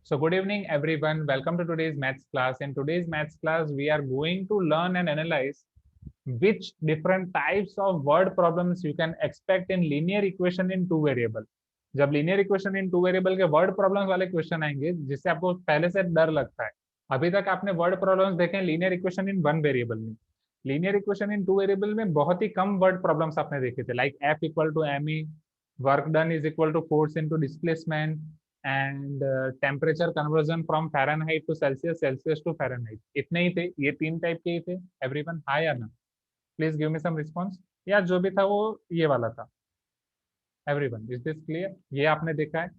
So good evening everyone. Welcome to today's maths class. In today's maths class, we are going to learn and analyze which different types of word problems you can expect in linear equation in two variable. जब linear equation in two variable के word problems वाले question आएंगे जिससे आपको पहले से डर लगता है, अभी तक आपने word problems देखे हैं linear equation in one variable में. linear equation in two variable में बहुत ही कम word problems आपने देखे थे, like F equal to me, work done is equal to force into displacement, and temperature conversion from Fahrenheit to Celsius, Celsius to Fahrenheit. इतने ही थे, ये तीन टाइप के ही थे. एवरीवन हाँ या ना? Please give me some response. या जो भी था वो ये वाला था. Everyone is this clear? ये आपने देखा है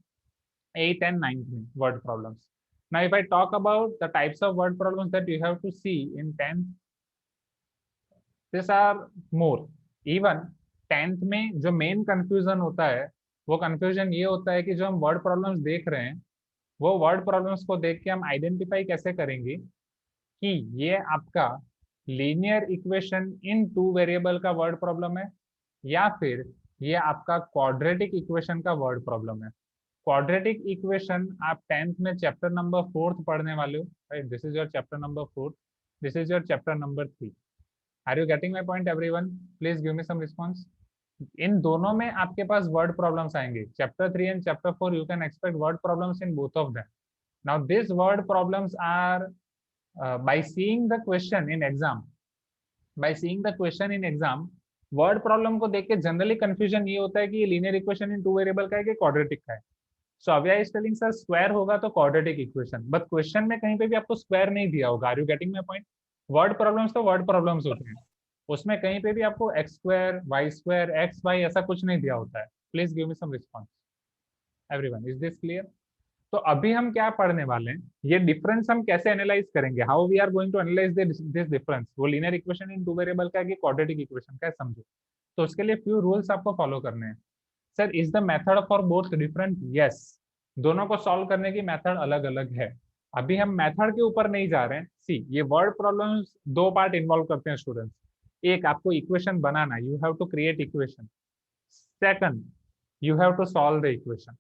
8 and 9 में word problems. Now if I talk about the types of word problems that you have to see in 10th, this are more. Even 10th में जो मेन कंफ्यूजन होता है वो कंफ्यूजन ये होता है कि जो हम वर्ड प्रॉब्लम्स देख रहे हैं वो वर्ड प्रॉब्लम्स को देख के हम आइडेंटिफाई कैसे करेंगे कि ये आपका linear equation in two variable का वर्ड प्रॉब्लम है या फिर ये आपका क्वाड्रेटिक इक्वेशन का वर्ड प्रॉब्लम है. क्वाड्रेटिक इक्वेशन आप 10th में चैप्टर नंबर 4 पढ़ने वाले हो, right? This is your chapter number 4, this is your chapter number 3. Are you getting my point everyone? Please give me some response. इन दोनों में आपके पास वर्ड प्रॉब्लम्स आएंगे. Chapter 3 and chapter 4 you can expect word problems in both of them. Now these word problems are by seeing the question in exam. By seeing the question in exam, word problem को देख के generally confusion ये होता है कि ये linear equation in two variable का है कि क्वाड्रेटिक का है. सो अव्या इज टेलिंग सर स्क्वायर होगा तो क्वाड्रेटिक इक्वेशन, बट क्वेश्चन में कहीं पे भी आपको स्क्वायर नहीं दिया होगा. Are you getting my point? Word problems तो वर्ड प्रॉब्लम्स होते हैं, उसमें कहीं पे भी आपको X square, Y square, X Y ऐसा कुछ नहीं दिया होता है. Please give me some response everyone. Is this clear? तो अभी हम क्या पढ़ने वाले हैं, ये डिफरेंस हम कैसे एनालाइज करेंगे, how we are going to analyse this difference. वो linear equation in two variable का है कि क्वाड्रेटिक इक्वेशन का है, समझो. तो उसके लिए फ्यू रूल्स आपको फॉलो करने हैं. Sir is the method for both different? Yes, दोनों को सॉल्व करने की मेथड अलग अलग है. अभी हम मेथड के ऊपर नहीं जा रहे हैं. सी, ये वर्ड प्रॉब्लम्स दो पार्ट इन्वॉल्व करते हैं स्टूडेंट्स. एक, आपको इक्वेशन बनाना, you have to create equation. Second, you have to solve the equation.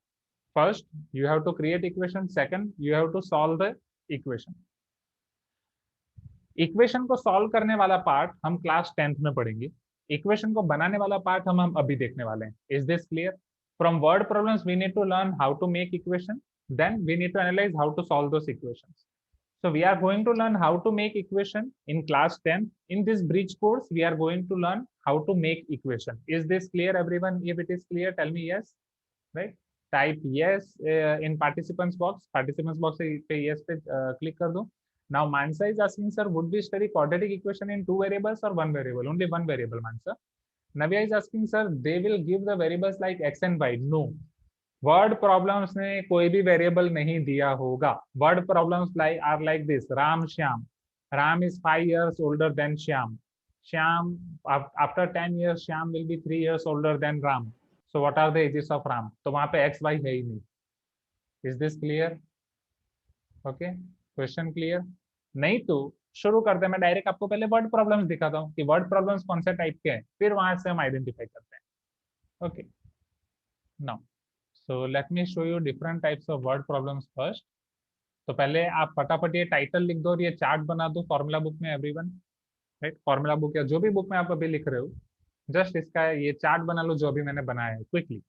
First, you have to create equation. Second, you have to solve the equation. Equation को solve करने वाला part हम class 10th में पढ़ेंगे. Equation को बनाने वाला part हम अभी देखने वाले हैं. Is this clear? From word problems we need to learn how to make equation, then we need to analyze how to solve those equations. So we are going to learn how to make equation in class 10. In this bridge course, we are going to learn how to make equation. Is this clear, everyone? If it is clear, tell me yes. Right? Type yes in participants box. Participants box पे yes पे click कर दो. Now Mansa is asking, sir, would we study quadratic equation in two variables or one variable? Only one variable, Mansa. Navya is asking, sir, they will give the variables like x and y. No. Word problems ने कोई भी variable नहीं दिया होगा. Word problems are like this. Ram Shyam. Ram is 5 years older than Shyam. Shyam after 10 years Shyam will be 3 years older than Ram. So what are the ages of Ram? तो वहां पे X Y है ही नहीं. Is this clear? Okay, question clear? नहीं तो शुरू करते हैं. मैं डायरेक्ट आपको पहले वर्ड प्रॉब्लम्स दिखाता हूँ कि वर्ड प्रॉब्लम्स कौन से टाइप के हैं, फिर वहां से हम आइडेंटिफाई करते हैं. Okay, now so let me show you different types of word problems first. तो पहले आप फटाफट ये टाइटल लिख दो और ये चार्ट बना दो फॉर्मूला बुक में एवरीवन. राइट? फॉर्मूला बुक या जो भी बुक में आप अभी लिख रहे हो, जस्ट इसका ये चार्ट बना लो जो अभी मैंने बनाया है quickly.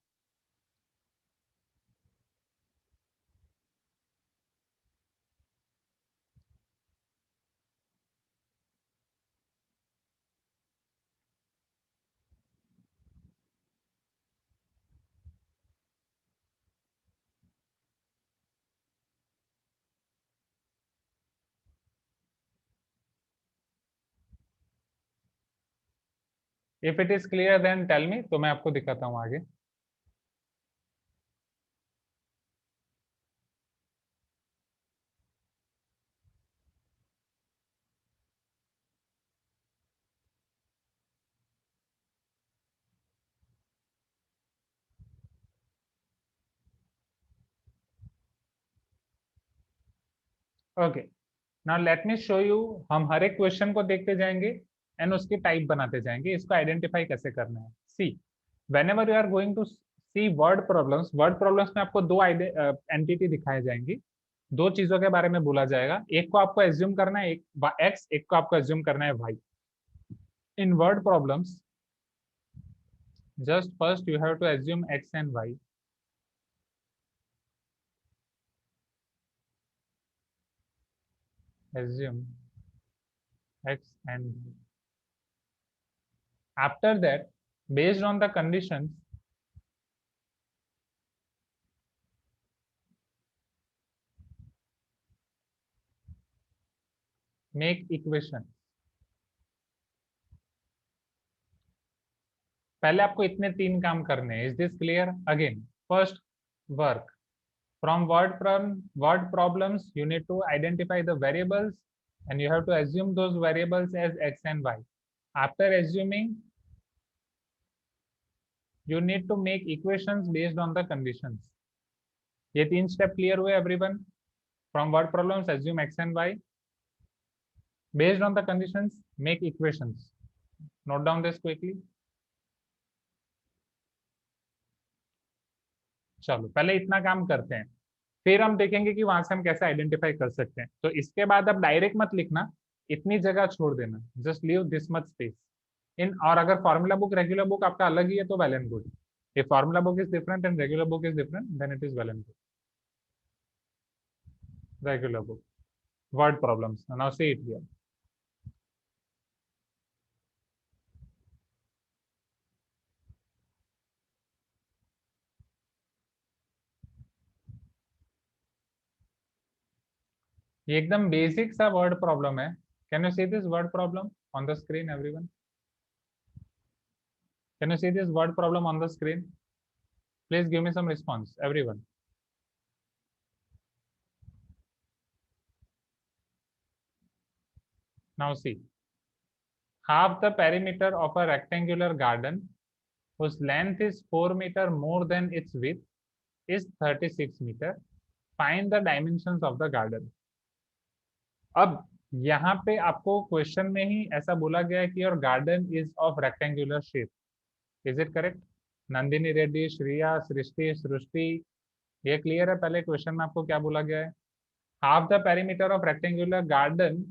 If it is clear then tell me, तो मैं आपको दिखाता हूँ आगे. Okay, now let me show you. हम हर एक क्वेश्चन को देखते जाएंगे एंड उसकी टाइप बनाते जाएंगे. इसको आइडेंटिफाई कैसे करना है. सी, whenever you are going to see word problems, word problems में आपको दो एंटिटी दिखाए जाएंगी. दो चीजों के बारे में बोला जाएगा, एक को आपको एज्यूम करना है एक एक्स, एक को आपको एज्यूम करना है Y. In word problems just first you have to assume X and Y. Assume x and y. After that, based on the conditions, make equation. पहले आपको इतने तीन काम करने हैं। Is this clear? Again first work from word problems you need to identify the variables and you have to assume those variables as x and y. After assuming, you need to make equations based on the conditions. ये तीन step clear हुए everyone? From word problems assume x and y, based on the conditions make equations. Note down this quickly. चलो पहले इतना काम करते हैं, फिर हम देखेंगे कि वहां से हम कैसे आइडेंटिफाई कर सकते हैं। तो इसके बाद अब डायरेक्ट मत लिखना, इतनी जगह छोड़ देना, just leave this much space in. और अगर फॉर्मूला बुक रेगुलर बुक आपका अलग ही है तो well and good. If formula book is different and regular book is different then it is well and good. Regular book word problems, now see it here. ये एकदम basic सा word problem है। Can you see this word problem on the screen everyone? Can you see this word problem on the screen? Please give me some response everyone. Now see, half the perimeter of a rectangular garden whose length is 4 meter more than its width is 36 meter. Find the dimensions of the garden. अब यहाँ पे आपको question में ही ऐसा बोला गया है कि your garden is of rectangular shape. Is it correct? Nandini Reddy, Shriya, Srishti, Srishti, ये क्लियर है? पहले क्वेश्चन में आपको क्या बोला गया है? Half the perimeter of rectangular garden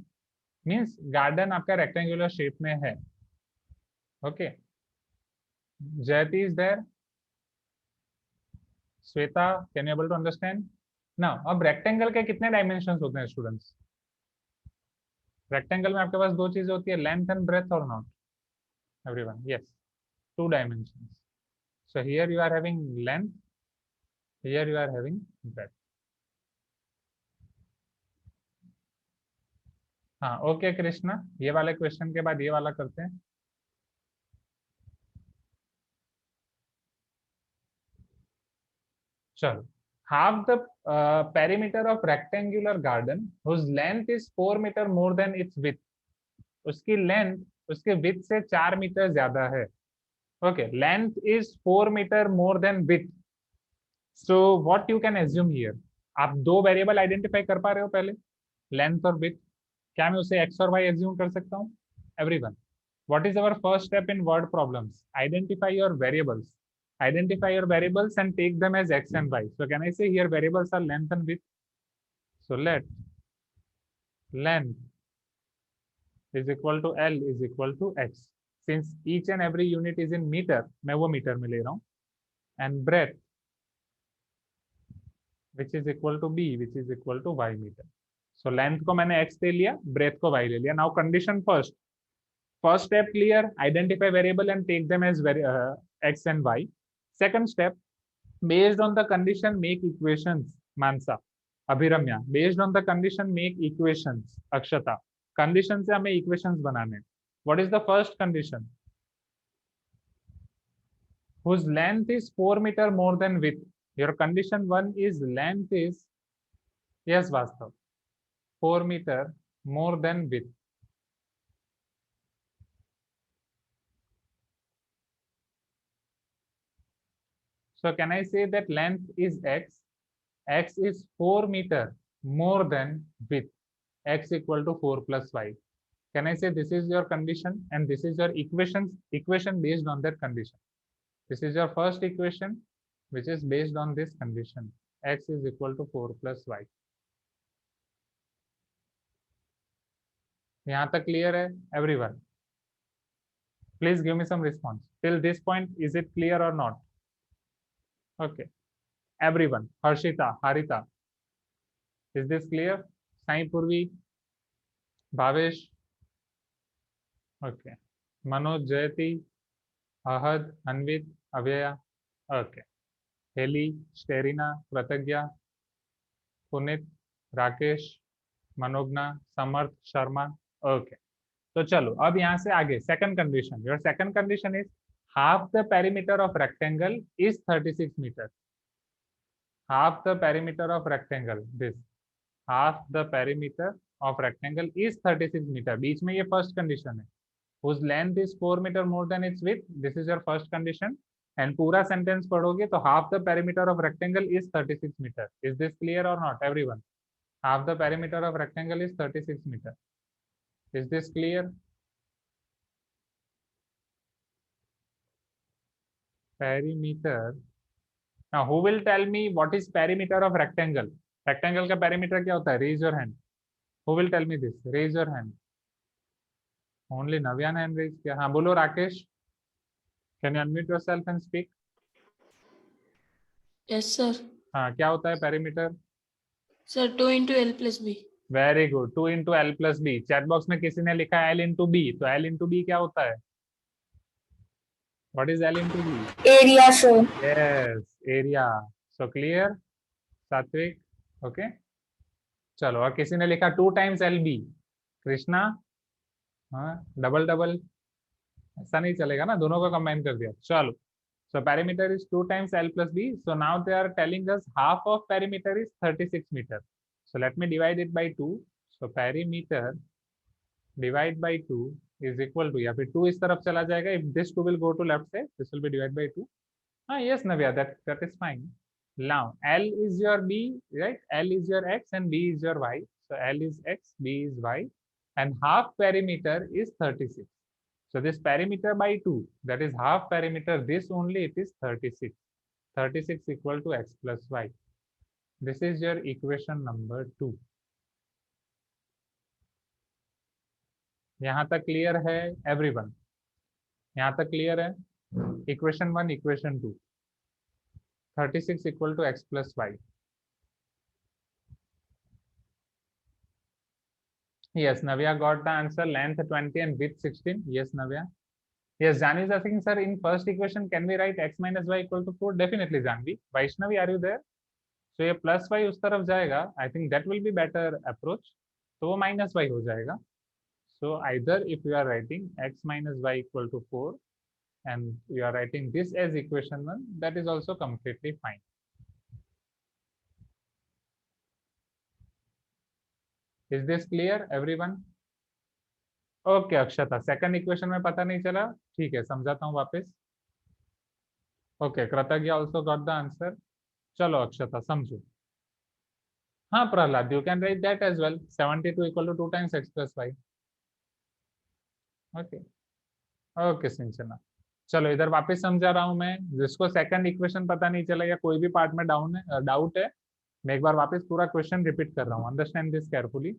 means garden आपका रेक्टेंगुलर शेप में है। Okay, Jayati is there, Shweta, can you able to understand now? अब रेक्टेंगल के कितने डायमेंशंस होते हैं स्टूडेंट्स? रेक्टेंगल में आपके पास दो चीजें होती है, लेंथ एंड ब्रेथ, और not everyone? Yes, to dimensions. So here you are having length, here you are having breadth. हाँ ओके कृष्णा, ये वाले क्वेश्चन के बाद ये वाला करते हैं। चलो, half the perimeter of rectangular garden whose length is 4 meter more than its width. उसकी लेंथ उसके विथ से 4 मीटर ज्यादा है। Okay, length is 4 metre more than width. So what you can assume here? आप दो वेरिएबल आइडेंटिफाई कर पा रहे हो पहले, लेंथ और विथ। क्या मैं उसे एक्स और वाई एज्यूम कर सकता हूँ everyone? What is our first step in word problems? Identify your variables. Identify your variables and take them as x and y. So can I say here variables are length and width? So let length is equal to L is equal to x. Since each and every unit is in meter, मैं वो metre में ले रहा हूँ, and breadth which is equal to b which is equal to y meter. So length को मैंने x ले लिया, breadth को y ले लिया. Now condition first. First step clear, identify variable and take them as x and y. Second step, based on the condition make equations. Mansa, अभिरम्या, based on the condition make equations. Akshata, condition से हमें equations बनाने. What is the first condition? Whose length is 4 meter more than width. Your condition 1 is length is, yes Vastav, 4 meter more than width. So can I say that length is x, x is 4 meter more than width, x equal to 4 plus y. Can I say this is your condition and this is your equation based on that condition? This is your first equation which is based on this condition, x is equal to 4 plus y. यहाँ तक clear है everyone? Please give me some response. Till this point, is it clear or not? Okay. Everyone. Harshita, Harita. Is this clear? Sai Purvi, Bhavesh. Okay. Manoj, Jayati, Ahad, Anvit, Avyaya. Okay. Heli, Sterina, Pratagya, Punit, Rakesh, Manogna, Samarth, Sharma. Okay. तो चलो अब यहाँ से आगे second condition. Your second condition is half the perimeter of rectangle is 36 meter. Half the perimeter of rectangle, this half the perimeter of rectangle is 36 meter. बीच में ये first condition है. whose length is 4 meter more than its width. This is your first condition. And पूरा sentence पढ़ोगे तो half the perimeter of rectangle is 36 meter. Is this clear or not, everyone? Half the perimeter of rectangle is 36 meter. Is this clear? Perimeter. Now, who will tell me what is perimeter of rectangle? Rectangle का perimeter क्या होता है? Raise your hand. Who will tell me this? Raise your hand. Only Navya hand raise किया. हाँ बोलो Rakesh. Can you unmute yourself and speak? Yes, sir. हाँ क्या होता है perimeter? Sir, 2 into L plus B. Very good. 2 into L plus B. Chat box में किसी ने लिखा L into B. तो L into B क्या होता है? What is L into B? Area, sir. Yes, area. So clear? सात्विक. Okay. चलो और किसी ने लिखा 2 times LB. कृष्णा. हाँ डबल डबल. ऐसा नहीं चलेगा ना, दोनों को कंबाइन कर दिया. चलो. So perimeter is 2 times L plus B. So now they are telling us half of perimeter is 36 meter. So let me divide it by 2. So perimeter divide by 2 is equal to, या फिर 2 इस तरफ चला जाएगा. If this 2 will go to left side, this will be divided by 2. Yes, Navya, that is fine. Now L is your B, right? L is your X and B is your Y. So L is X, B is Y, and half perimeter is 36. So this perimeter by 2, that is half perimeter, this only it is 36. 36 equal to X plus Y. This is your equation number 2. यहाँ तक clear है everyone? यहाँ तक clear है? Equation 1, equation 2. 36 equal to X plus Y. Yes, Navya got the answer. Length 20 and width 16. Yes, Navya. Yes, Janvi is asking, sir, in first equation, can we write X minus Y equal to 4? Definitely, Janvi. Vaishnavi, are you there? So ये plus Y उस तरफ जाएगा. I think that will be better approach. तो वो minus Y हो जाएगा. So either if you are writing X minus Y equal to 4 and you are writing this as equation 1, that is also completely fine. Is this clear, everyone? Okay, Akshata, second equation में पता नहीं चला. ठीक है, समझाता हूँ वापस. Okay, कृतज्ञ also got the answer. चलो अक्षता समझो. हाँ Prahlad, you can write that as well. 72 equal to 2 times X plus Y. Okay okay सिंचना. चलो इधर वापस समझा रहा हूँ मैं. जिसको सेकंड इक्वेशन पता नहीं चला या कोई भी पार्ट में डाउट है, मैं एक बार वापस पूरा क्वेश्चन रिपीट कर रहा हूँ. Understand this carefully.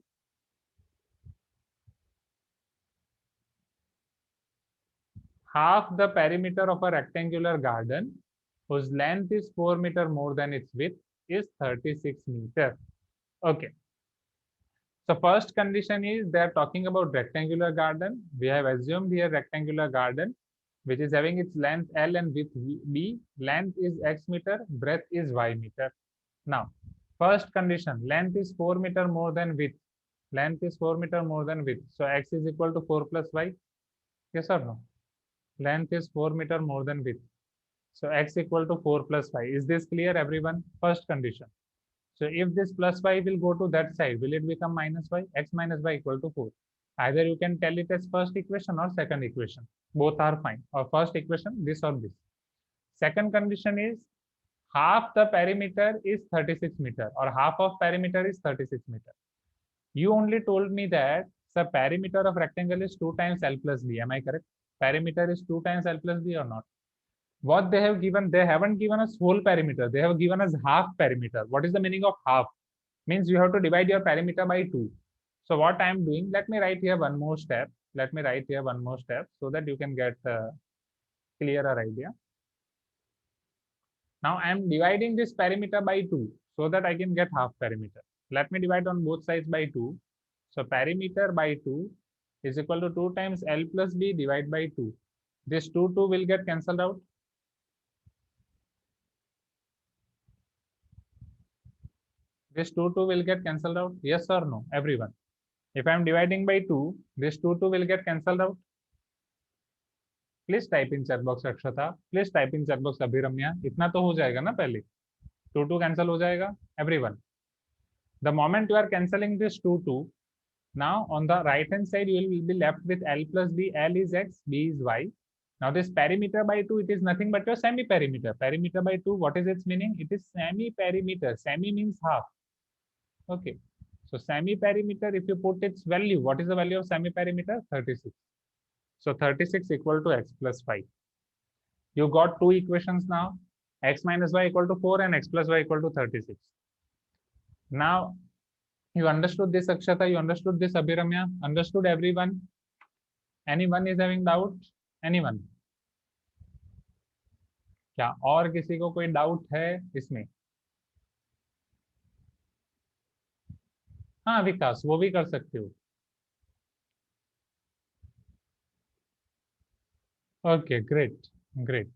Half the perimeter of a rectangular garden whose length is 4 meter more than its width is 36 meter. Okay. So first condition is they are talking about rectangular garden. We have assumed here rectangular garden which is having its length L and width B. Length is X meter, breadth is Y meter. Now, first condition, length is 4 meter more than width. Length is 4 meter more than width. So X is equal to 4 plus Y. Yes or no? Length is 4 meter more than width. So X equal to 4 plus Y. Is this clear, everyone? First condition. So if this plus Y will go to that side, will it become minus Y? X minus Y equal to 4. Either you can tell it as first equation or second equation. Both are fine. Or first equation, this or this. Second condition is half the perimeter is 36 meter or half of perimeter is 36 meter. You only told me that the perimeter of rectangle is 2 times L plus B. Am I correct? Perimeter is 2 times L plus B or not? What they have given, they haven't given us whole perimeter. They have given us half perimeter. What is the meaning of half? Means you have to divide your perimeter by 2. So what I am doing, let me write here one more step. Let me write here one more step so that you can get a clearer idea. Now I am dividing this perimeter by 2 so that I can get half perimeter. Let me divide on both sides by 2. So perimeter by 2 is equal to 2 times L plus B divided by 2. This 2 will get cancelled out. This 2 will get cancelled out. Yes or no, everyone? If I am dividing by 2, this 2 will get cancelled out. Please type in chat box Akshata, please type in chat box Abhiramya. इतना तो हो जाएगा ना पहले. 2 cancel हो जाएगा everyone. The moment you are cancelling this 2, now on the right hand side you will be left with L plus B. L is X, B is Y. Now this perimeter by 2, it is nothing but your semi perimeter. Perimeter by 2, what is its meaning? It is semi perimeter. Semi means half. Okay, so semi perimeter, if you put its value, what is the value of semi perimeter? 36. So 36 equal to X plus 5. You got two equations now. X minus Y equal to 4 and X plus Y equal to 36. Now you understood this, Akshata? You understood this, Abhiramya? Understood everyone? Anyone is having doubt? Anyone? क्या और किसी को कोई doubt है इसमें? हाँ विकास, वो भी कर सकते हो. Okay, great great.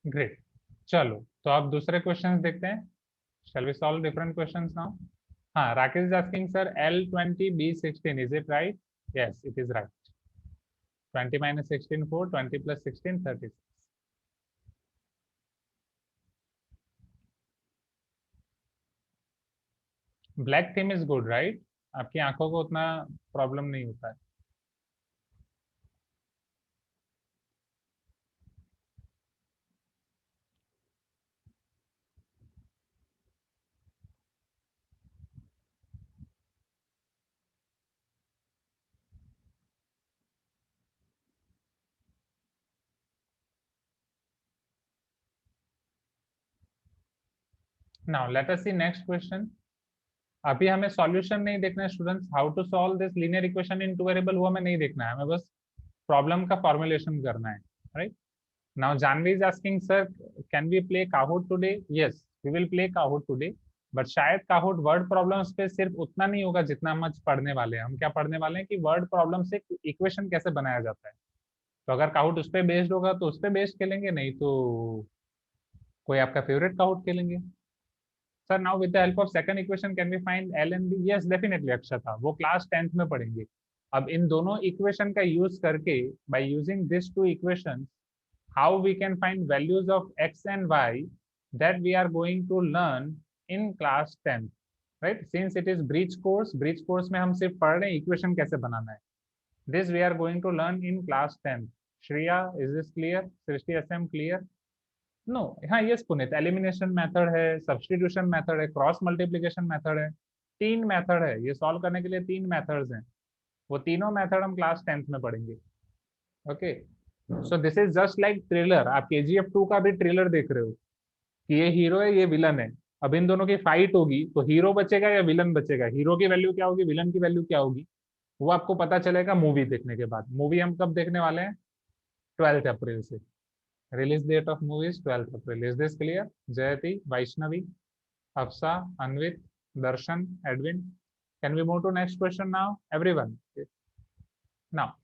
ग्रेट. चलो तो आप दूसरे क्वेश्चंस देखते हैं. Shall we solve different questions now? हाँ, Rakesh is asking, sir, L20 B16, is it right? Yes, it is right. 20 minus 16 4, 20 plus 16 36. Black theme is good right. आपकी आंखों को उतना प्रॉब्लम नहीं होता है. Now let us see next question. अभी हमें सॉल्यूशन नहीं देखना है students. How to solve this linear equation in two variable वो हमें नहीं देखना है. हमें बस प्रॉब्लम का फॉर्मुलेशन करना है. Right. Now Janhvi is asking, sir can we play Kahoot today? Yes, we will play Kahoot today. But शायद काहूट वर्ड प्रॉब्लम्स पे सिर्फ उतना नहीं होगा जितना हम आज पढ़ने वाले हैं. हम क्या पढ़ने वाले हैं कि वर्ड प्रॉब्लम से इक्वेशन कैसे बनाया जाता है. तो अगर काहूट उस पर बेस्ड होगा तो उस पर बेस्ड खेलेंगे, नहीं तो कोई आपका फेवरेट काहूट खेलेंगे. Sir now with the help of second equation can we find L and B? Yes definitely Akshata, वो क्लास 10th में पढ़ेंगे. अब इन दोनों इक्वेशन का यूज करके, by using this two equations, how we can find values of x and y, that we are going to learn in class 10th, right? Since it is bridge course में हम सिर्फ पढ़ रहे हैं equation कैसे बनाना है. This we are going to learn in class 10th. Shreya, is this clear? Srishti SM, clear? No. हाँ yes Puneet, elimination method है, सब्स्टिट्यूशन मेथड है, क्रॉस मल्टीप्लिकेशन मेथड है. 3 मेथड है ये सॉल्व करने के लिए. 3 मेथड्स हैं. वो तीनों मेथड हम क्लास 10th में पढ़ेंगे. Okay. So this is just like trailer. आप KGF 2 का भी ट्रेलर देख रहे हो कि ये हीरो है, ये विलन है. अब इन दोनों की फाइट होगी तो हीरो बचेगा या विलन बचेगा, हीरो की वैल्यू क्या होगी, विलन की वैल्यू क्या होगी, वो आपको पता चलेगा मूवी देखने के बाद. मूवी हम कब देखने वाले हैं? 12 अप्रैल से. Release date of movie is 12 April. Is this clear? Jayati, Vaishnavi, Afsa, Anvit, Darshan, Edwin. Can we move to next question now everyone? Now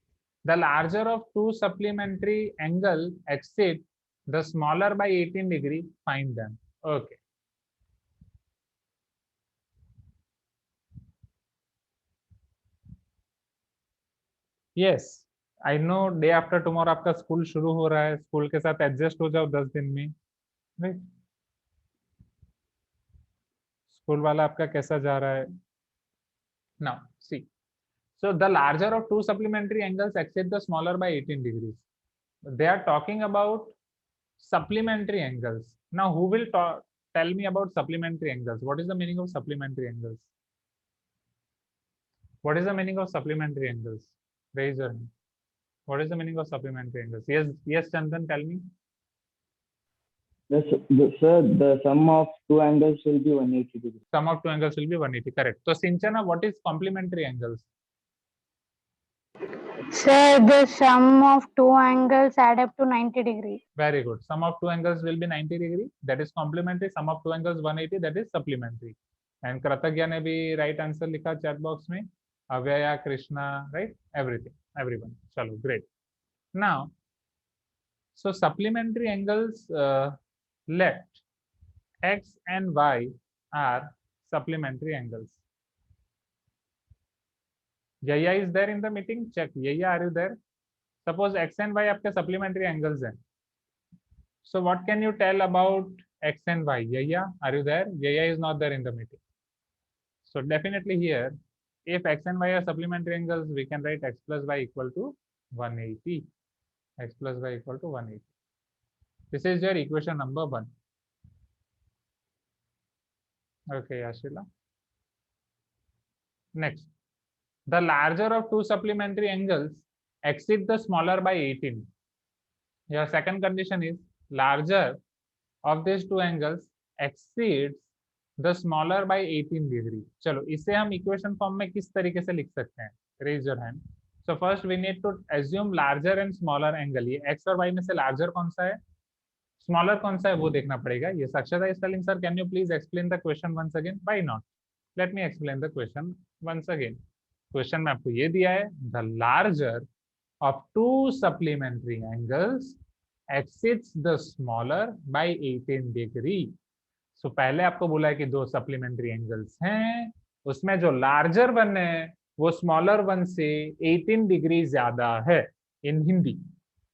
the larger of two supplementary angle exceed the smaller by 18 degree, find them. Okay. Yes, I know day after tomorrow आपका school शुरू हो रहा है. School के साथ adjust हो जाओ 10 दिन में. राइट. स्कूल वाला आपका कैसा जा रहा है? Now see, so the larger of two supplementary angles exceed the smaller by 18 degrees. They are talking about supplementary angles. Now who will tell me about supplementary angles? What is the meaning of supplementary angles? What is the meaning of supplementary angles? Raise your hand. What is the meaning of supplementary angles? Yes, Chandan, tell me. Sir, the sum of two angles will be 180 degrees. Sum of two angles will be 180, correct. So Sinchana, what is complementary angles? Sir, the sum of two angles add up to 90 degree. Very good. Sum of two angles will be 90 degree. That is complementary. Sum of two angles 180. That is supplementary. And Kratagya ने भी right answer लिखा chat box में. Avyaya, Krishna, right? Everything, everyone. Chalo, great. Now, so supplementary angles left x and y are supplementary angles. Yaya is there in the meeting? Check. Yaya, are you there? Suppose x and y आपके supplementary angles हैं. So what can you tell about x and y? Yaya, are you there? Yaya is not there in the meeting. So definitely here, if x and y are supplementary angles, we can write x plus y equal to 180. X plus y equal to 180. This is your equation number 1. Okay, Ashila. Next, the larger of two supplementary angles exceed the smaller by 18. Your second condition is larger of these two angles exceeds the smaller by 18 degree. चलो इसे हम equation form में किस तरीके से लिख सकते हैं? Raise your hand. So first we need to assume larger and smaller angle. ये x और y में से larger कौन सा है, smaller कौन सा है वो देखना पड़ेगा. ये Sakshata is telling, sir, can you please explain the question once again? Why not? Let me explain the question once again. Question में आपको ये दिया है, the larger of two supplementary angles exceeds the smaller by 18 degree. So पहले आपको बोला है कि दो सप्लीमेंट्री एंगल्स हैं, उसमें जो लार्जर वन है वो स्मॉलर वन से 18 डिग्री ज्यादा है. In Hindi,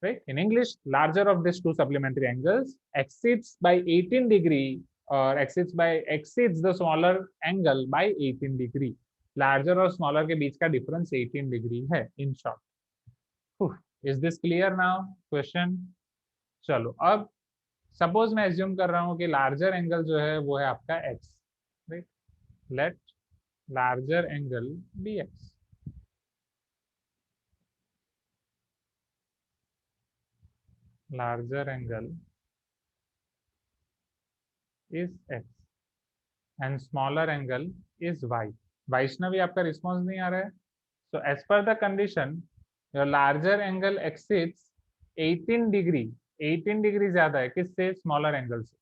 right? In English, larger of this two supplementary angles exceeds by 18 degree और exceeds the smaller angle by 18 degree. Larger और स्मॉलर के बीच का डिफरेंस 18 डिग्री है, in short. Is this clear now question? चलो अब सपोज मैं assume कर रहा हूं कि लार्जर एंगल जो है वो है आपका x, right? Let larger angle be x. Larger angle is x and smaller angle is y. Vaishnavi आपका रिस्पॉन्स नहीं आ रहा है. So as per the condition your larger angle exceeds 18 degree. 18 degree ज्यादा है किससे? स्मॉलर एंगल से.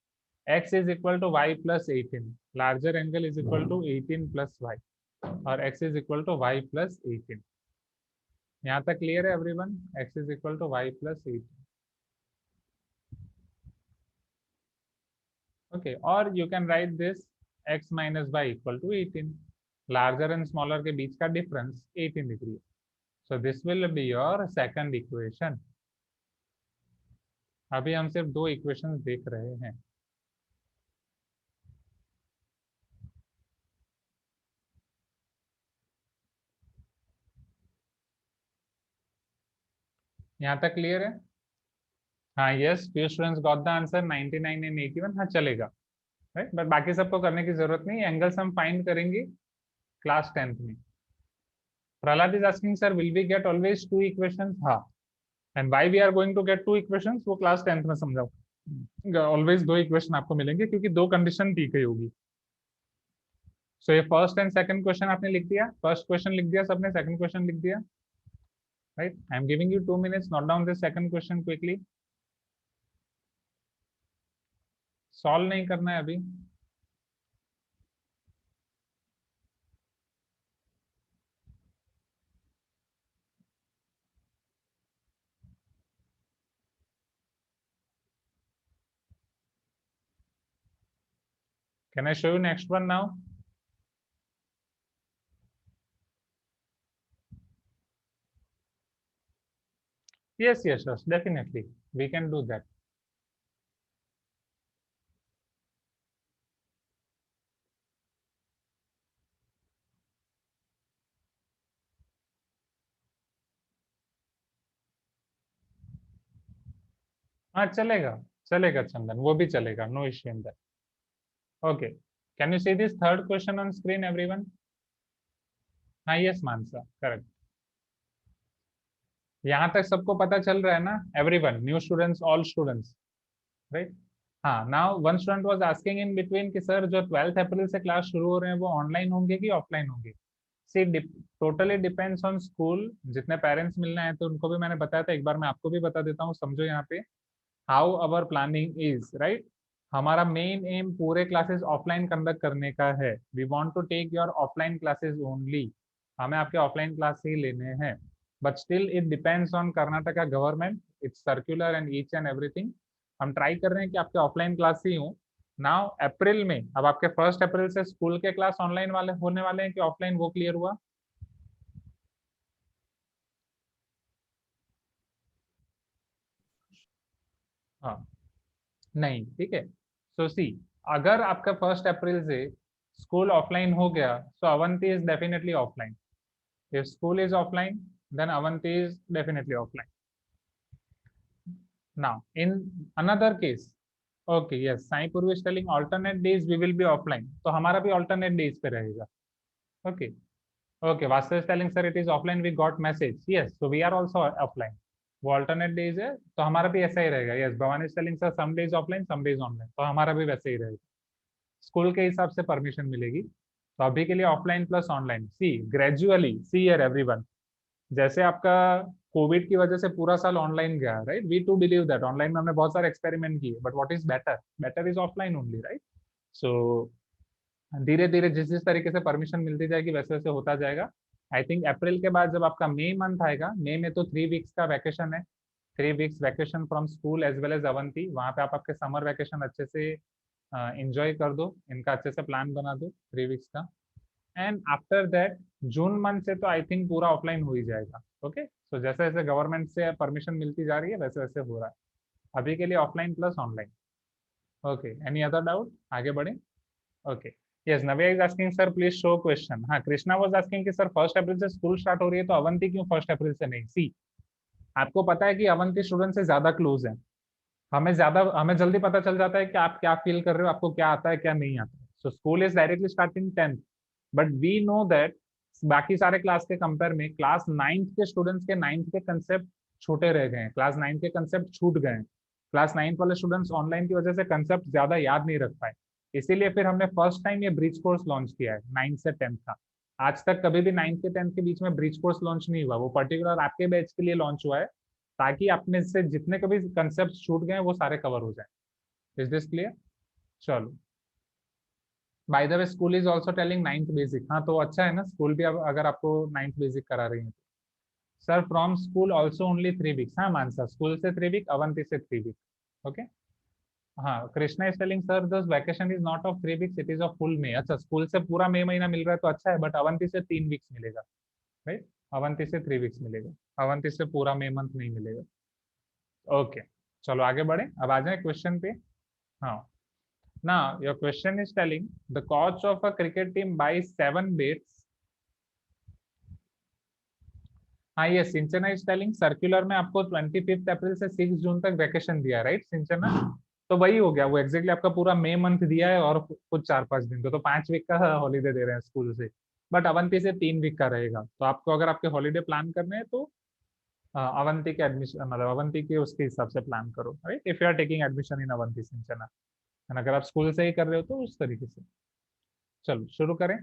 x is equal to y plus 18. Larger angle is equal to 18 plus y और x is equal to y plus 18. यहाँ तक clear है everyone? x is equal to y plus 18. Okay, और you can write this x minus y equal to 18. Larger and smaller के बीच का difference 18 degree. So this will be your second equation. अभी हम सिर्फ दो इक्वेशंस देख रहे हैं. यहाँ तक क्लियर है? हाँ, yes, few students got the answer 99 and 81. हाँ चलेगा, राइट? बट बाकी सबको करने की जरूरत नहीं. एंगल्स हम फाइंड करेंगे क्लास 10th में. Prahlad is asking, sir will we get always two equations? हाँ, and why we are going to get two equations वो क्लास 10th में समझाऊंगा. ऑलवेज दो इक्वेशन आपको मिलेंगे क्योंकि दो कंडीशन दी गई होगी. सो ये फर्स्ट एंड सेकंड क्वेश्चन आपने लिख दिया. फर्स्ट क्वेश्चन लिख दिया सबने, सेकंड क्वेश्चन लिख दिया, right? I am giving you 2 minutes. Note down this second question quickly. Solve नहीं करना है अभी. Can I show you next one now? Yes, definitely. We can do that. हाँ चलेगा, चलेगा चंदन, वो भी चलेगा, no issue in that. Okay, can you see this third question on screen everyone? हाँ यस मानसा, करेक्ट. यहाँ तक सबको पता चल रहा है ना everyone, new students, all students, right? हाँ, now one student was asking in between कि सर जो 12th अप्रैल से क्लास शुरू हो रहे हैं वो ऑनलाइन होंगे कि ऑफलाइन होंगे? सी टोटली डिपेंड्स ऑन स्कूल. जितने पेरेंट्स मिलना है तो उनको भी मैंने बताया था, एक बार मैं आपको भी बता देता हूँ, समझो यहाँ पे how our planning is, right? हमारा मेन एम पूरे क्लासेस ऑफलाइन कंडक्ट करने का है. We want to take your offline classes only. हमें आपके ऑफलाइन क्लास ही लेने हैं, but still it depends on Karnataka government. It's circular and each and everything. हम ट्राई कर रहे हैं कि आपके ऑफलाइन क्लास ही हो. नाउ अप्रैल में, अब आपके 1 अप्रैल से स्कूल के क्लास ऑनलाइन वाले होने वाले हैं कि ऑफलाइन, वो क्लियर हुआ? हाँ, नहीं, ठीक है. सो सी, अगर आपका 1 अप्रैल से स्कूल ऑफलाइन हो गया, so Avanti is definitely offline. If school is offline, then Avanti is definitely offline. Now in another case, okay yes, Sai Purva is telling alternate days we will be offline, तो हमारा भी alternate days पे रहेगा. Okay. Okay, Vastav is telling sir it is offline, we got message, yes, so we are also offline. वो alternate days है तो हमारा भी ऐसा ही रहेगा. Yes, Bhavani is telling sir some days offline some days online, तो हमारा भी वैसे ही रहेगा. स्कूल के हिसाब से परमिशन मिलेगी. तो अभी के लिए ऑफलाइन प्लस ऑनलाइन. सी ग्रेजुअली, सी ईयर एवरीवन, जैसे आपका कोविड की वजह से पूरा साल ऑनलाइन गया, right? We too believe that online में हमने बहुत सारे एक्सपेरिमेंट किए, but what is better? Better is offline only, right? So धीरे धीरे जिस जिस तरीके से परमिशन मिलती जाएगी वैसे वैसे होता जाएगा. आई थिंक अप्रैल के बाद जब आपका मई मंथ आएगा, मई में तो 3 वीक्स का वैकेशन है. 3 weeks vacation from school as well as Avanti. वहाँ पे आप आपके समर वैकेशन अच्छे से एंजॉय कर दो, इनका अच्छे से प्लान बना दो 3 वीक्स का. And after that June month से तो आई थिंक पूरा ऑफलाइन हो ही जाएगा. ओके, सो जैसे जैसे गवर्नमेंट से परमिशन मिलती जा रही है वैसे वैसे हो रहा है. अभी के लिए offline plus online. Okay, any other doubt? आगे बढ़े. Okay, yes, Navya is asking sir please show question. हाँ, कृष्णा वाज आस्किंग कि सर 1 अप्रैल से स्कूल स्टार्ट हो रही है तो अवंती क्यों 1 अप्रैल से नहीं? सी, आपको पता है कि अवंती स्टूडेंट से ज्यादा क्लोज है. हमें जल्दी पता चल जाता है कि आप क्या फील कर रहे हो, आपको क्या आता है क्या नहीं आता है. So school is directly starting 10th, but we know that बाकी सारे क्लास के कंपेयर में क्लास 9th के स्टूडेंट्स के 9th के कंसेप्ट छोटे रह गए हैं. क्लास 9th के कंसेप्ट छूट गए हैं. क्लास 9th वाले स्टूडेंट्स ऑनलाइन की वजह से कंसेप्ट ज्यादा याद नहीं रख पाए. इसीलिए फिर हमने फर्स्ट टाइम ये ब्रिज कोर्स लॉन्च किया है 9th से 10th का. आज तक कभी भी 9th के 10th के बीच में ब्रिज कोर्स लॉन्च नहीं हुआ. वो पर्टिकुलर आपके बैच के लिए लॉन्च हुआ है ताकि अपने से जितने कभी कंसेप्ट छूट गए वो सारे कवर हो जाए. Is this clear? चलो, by the way school is also telling 9th basic. हाँ, तो अच्छा है ना, स्कूल भी अब अगर आपको 9th बेसिक करा रही है. Sir from school also only 3 weeks. हाँ मानसा, स्कूल से 3 वीक, अवंती से 3 वीक. ओके. हाँ, Krishna is telling sir this vacation is not of 3 weeks, it is of full May. अच्छा, स्कूल से पूरा मई महीना मिल रहा है तो अच्छा है, बट अवंती से 3 वीक्स मिलेगा, राइट? अवंती से 3 वीक्स मिलेगा, अवंती से पूरा मई मंथ नहीं मिलेगा. ओके, चलो आगे बढ़े. अब आ जाए क्वेश्चन पे. हाँ, now your question is telling the coach of a cricket team buys 7 bats. हाँ, ये सिंचना इज टेलिंग सर्कुलर में आपको 25 अप्रैल से 6 जून तक वैकेशन दिया, राइट सिंचना? तो वही हो गया, वो एग्जैक्टली आपका पूरा मई मंथ दिया है और कुछ 4-5 दिन तो 5 वीक का हॉलीडे दे रहे हैं स्कूल से. बट अवंती से 3 वीक का रहेगा. तो आपको अगर आपके हॉलीडे प्लान करने हैं तो अवंती के एडमिशन, मतलब अवंती के उसके हिसाब से प्लान करो, right? If you are taking admission in Avanti Sinchana, अगर आप स्कूल से ही कर रहे हो तो उस तरीके से. चलो शुरू करें.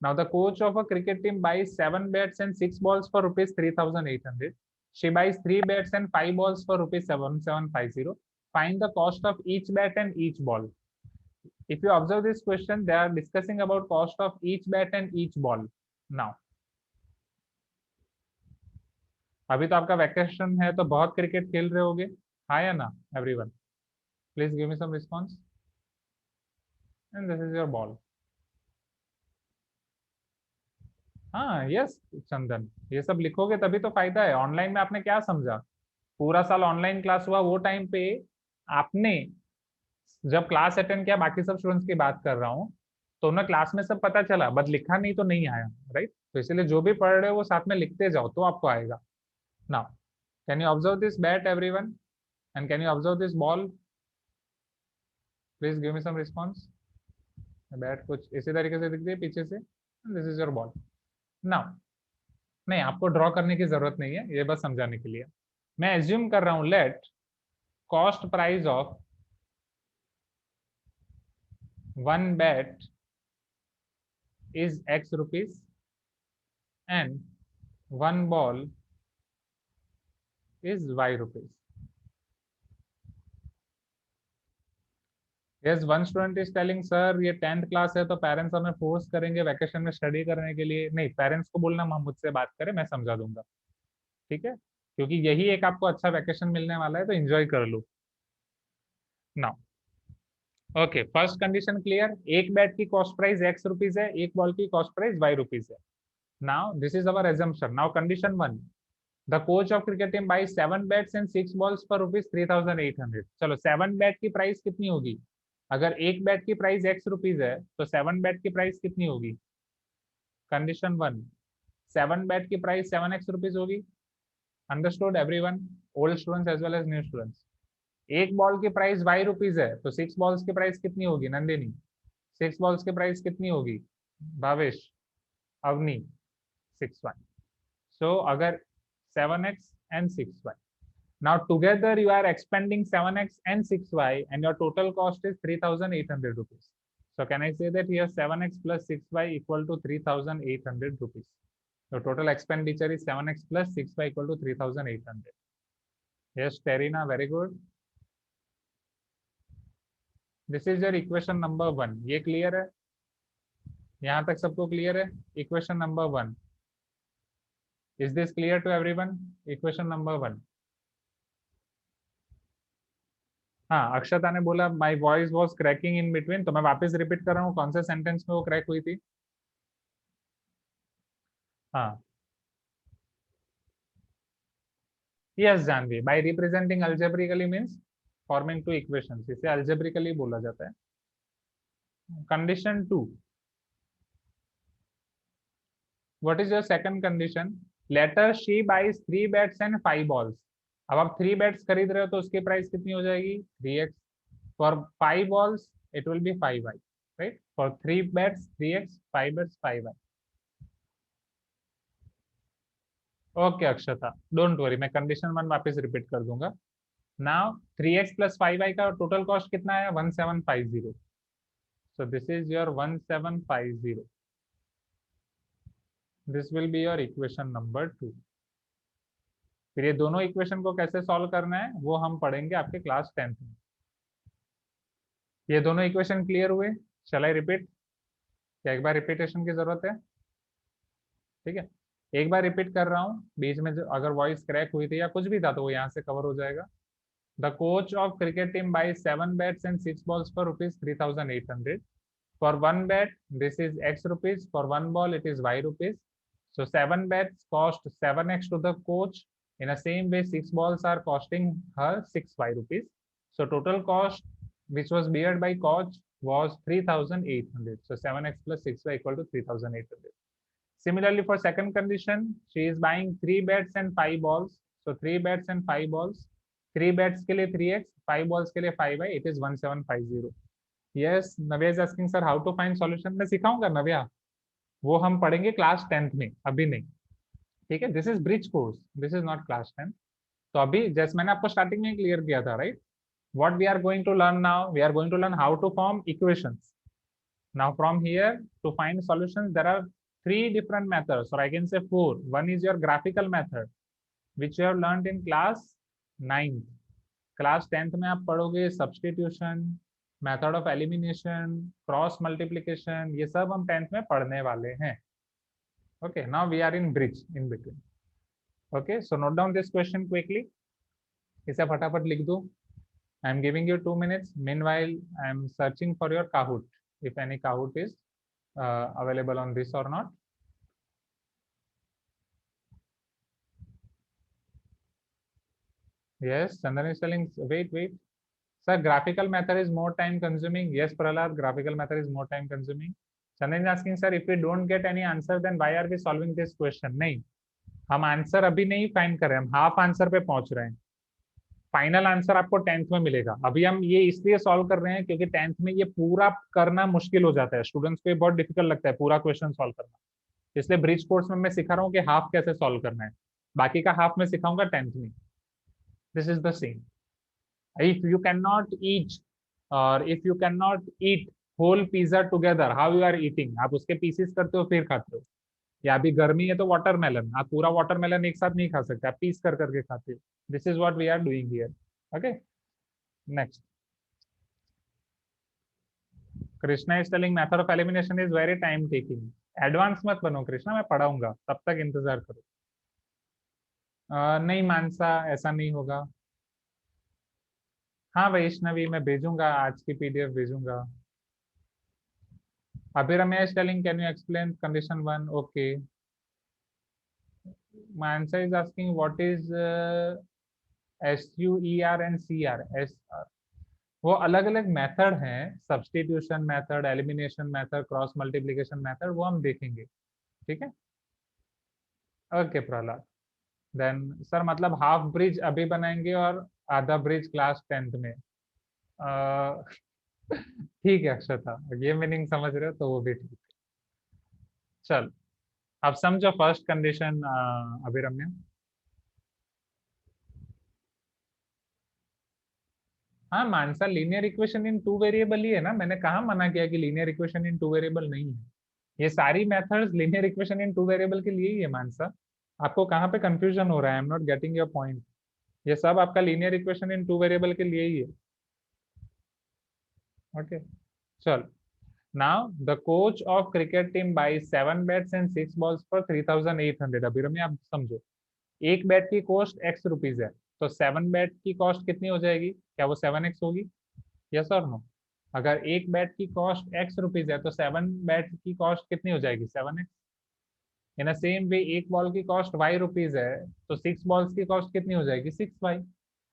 Now the coach of a cricket team buys 7 bats and 6 balls for rupees 3,800. She buys 3 bats and 5 balls for rupees 7,750. Find the cost of each bat and each ball. If you observe this question, they are discussing about cost of each bat and each ball. Now, अभी तो आपका vacation है तो बहुत cricket खेल रहे होगे, हाँ या ना everyone? Please give me some response. And this is your ball. हाँ यस चंदन, ये सब लिखोगे तभी तो फायदा है. ऑनलाइन में आपने क्या समझा? पूरा साल ऑनलाइन क्लास हुआ, वो टाइम पे आपने जब क्लास अटेंड किया, बाकी सब स्टूडेंट्स की बात कर रहा हूँ, तो उन्हें क्लास में सब पता चला बट लिखा नहीं तो नहीं आया, राइट? तो इसलिए जो भी पढ़ रहे हो वो साथ में लिखते जाओ तो आपको आएगा. Now can you observe this bat everyone, and can you observe this ball? Please give me some response. Bat कुछ इसी तरीके से दिखती है पीछे से। This is your ball. Now नहीं, आपको ड्रॉ करने की जरूरत नहीं है, ये बस समझाने के लिए। मैं एज्यूम कर रहा हूं let cost price of one bat is X rupees and one ball is Y rupees. Yes, one student is telling sir ये 10th क्लास है तो पेरेंट्स हमें फोर्स करेंगे वैकेशन में स्टडी करने के लिए। नहीं, पेरेंट्स को बोलना हम मुझसे बात करें, मैं समझा दूंगा, ठीक है, क्योंकि यही एक आपको अच्छा वैकेशन मिलने वाला है, तो एंजॉय कर लो। Now okay, first condition clear. एक बैट की कॉस्ट प्राइस X रुपीज है, एक बॉल की कॉस्ट प्राइस Y रुपीज है। Now this is our assumption. Now condition 1, the coach of cricket team buys 7 bats and 6 balls for rupees 3800. चलो 7 bat की price कितनी होगी? अगर एक बैट की प्राइस X रुपीज है तो 7 बैट की प्राइस कितनी होगी? कंडीशन 1, 7 बैट की प्राइस 7x रुपीज होगी। Understood everyone, old students as well as new students. एक बॉल की प्राइस Y रुपीज है तो 6 बॉल्स की प्राइस कितनी होगी? नंदिनी, 6 बॉल्स की प्राइस कितनी होगी? Bhavesh, Avani, 6y. So agar 7x and 6y. Now together you are expending 7x and 6y and your total cost is 3800 rupees. So can I say that here 7x plus 6y equal to 3800 rupees. The total expenditure is 7x plus 6y equal to 3800. Yes, Terina, very good. This is your equation number 1. ये clear है? यहाँ तक सबको clear है? Equation number 1. Is this clear to everyone? Equation number 1. हाँ, अक्षता ने बोला my voice was cracking in between, तो मैं वापस रिपीट कर रहा हूँ कौन से सेंटेंस में वो क्रैक हुई थी। हाँ, yes Janvi, by representing algebraically means forming two equations, इसे algebraically बोला जाता है। Condition 2, what is your second condition? Later she buys 3 bats and 5 balls. अब आप 3 बैट्स खरीद रहे हो तो उसकी प्राइस कितनी हो जाएगी? 3x. For 5 balls it will be 5y, right? For 3 bats 3x, 5 bats 5y. Okay Akshata, don't worry, मैं कंडीशन 1 वापस रिपीट कर दूंगा। नाउ 3x प्लस 5y का टोटल कॉस्ट कितना है? 1750. सो this is your 1750. This will be your equation number 2. फिर ये दोनों इक्वेशन को कैसे सॉल्व करना है वो हम पढ़ेंगे आपके क्लास 10th में। ये दोनों इक्वेशन क्लियर हुए? शैल आई रिपीट? क्या एक बार रिपीटेशन की जरूरत है? ठीक है, एक बार रिपीट कर रहा हूँ, बीच में जो अगर वॉइस क्रैक हुई थी या कुछ भी था तो वो यहाँ से कवर हो जाएगा। The coach of cricket team by 7 bats and 6 balls for rupees 3800. For 1 bat this is X rupees, for 1 ball it is Y rupees. So 7 bats cost 7x to the coach. In the same way, 6 balls are costing her 6y rupees. So total cost which was beared by coach was 3800. So 7x plus 6y equal to 3800. Similarly, for second condition, she is buying 3 bats and 5 balls. So 3 bats and 5 balls. 3 bats के लिए 3x, 5 balls के लिए 5y. It is 1750. Yes, Navya is asking sir how to find solution. मैं सिखाऊंगा Navya, वो हम पढ़ेंगे class 10th में, अभी नहीं, ठीक है? This is bridge course, this is not class 10. तो अभी जैसे मैंने आपको स्टार्टिंग में क्लियर किया था, right? What we are going to learn now, we are going to learn how to form equations. Now from here to find solutions there are 3 different methods, or I can say 4. One is your graphical method which you have learned in class 9th. Class 10th में आप पढ़ोगे substitution, method of elimination, cross multiplication, ये सब हम 10th में पढ़ने वाले हैं. Okay, now we are in bridge in between. Okay, so note down this question quickly. इसे फटाफट लिख दो. I am giving you 2 minutes. Meanwhile, I am searching for your Kahoot, if any Kahoot is available on this or not. Yes, Chandan is telling, wait. Sir, graphical method is more time consuming. Yes, Prahlad, graphical method is more time consuming. Chandan is asking, sir, if we don't get any answer, then why are we solving this question? नहीं, हम answer अभी नहीं find कर रहे हैं, हम half answer पे पहुंच रहे हैं. फाइनल आंसर आपको 10th में मिलेगा। अभी हम ये इसलिए सॉल्व कर रहे हैं क्योंकि 10th में ये पूरा करना मुश्किल हो जाता है, स्टूडेंट्स को ये बहुत डिफिकल्ट लगता है पूरा क्वेश्चन सॉल्व करना। इसलिए ब्रिज कोर्स में मैं सिखा रहा हूँ कि हाफ कैसे सॉल्व करना है, बाकी का हाफ में सिखाऊंगा 10th में। This is the same. if you cannot eat or if you cannot eat whole pizza together, how you are eating? आप उसके पीसेस करते हो फिर खाते हो। या अभी गर्मी है तो वाटरमेलन, आप पूरा वाटरमेलन एक साथ नहीं खा सकते, आप पीस कर करके खाते हो। This is what we are doing here. Okay, next. Krishna is telling method of elimination is very time taking. Advance मत बनो कृष्णा, मैं पढ़ाऊंगा तब तक इंतजार करो। नहीं मानसा, ऐसा नहीं होगा। हाँ वैष्णवी, मैं भेजूंगा, आज की पीडीएफ भेजूंगा। Abhiramya is telling, can you explain condition 1? Okay. Mansa is asking, what is SUER and CR? SR. वो अलग अलग मेथड हैं, substitution method, elimination method, cross multiplication method, वो हम देखेंगे। ठीक है, ओके प्रहलाद। देन सर मतलब हाफ ब्रिज अभी बनाएंगे और आधा ब्रिज क्लास 10th में। ठीक है अक्षता, ये मीनिंग समझ रहे हो तो वो भी ठीक है। चल अब समझो फर्स्ट कंडीशन अभिरम्य। हाँ Mansa, linear equation in two variable ही है ना, मैंने कहा मना किया कि linear equation in two variable नहीं है। ये सारी methods linear equation in two variable के लिए ही है मानसा। आपको कहाँ पे कंफ्यूजन हो रहा है? I am not getting your point. ये सब आपका linear equation in two variable के लिए ही है। ओके चल, now the coach of cricket team by 7 bats and 6 balls for 3800। अभिरम्य आप समझो, एक बैट की कॉस्ट एक्स रुपीज है, तो 7 बैट की कॉस्ट कितनी हो जाएगी? क्या वो 7x होगी? यस और नो? अगर एक बैट की कॉस्ट एक्स रुपीज है तो 7 बैट की कॉस्ट कितनी हो जाएगी? 7x। इन सेम वे एक बॉल की कॉस्ट वाई रुपीज है तो 6 बॉल्स की कॉस्ट कितनी हो जाएगी? 6y।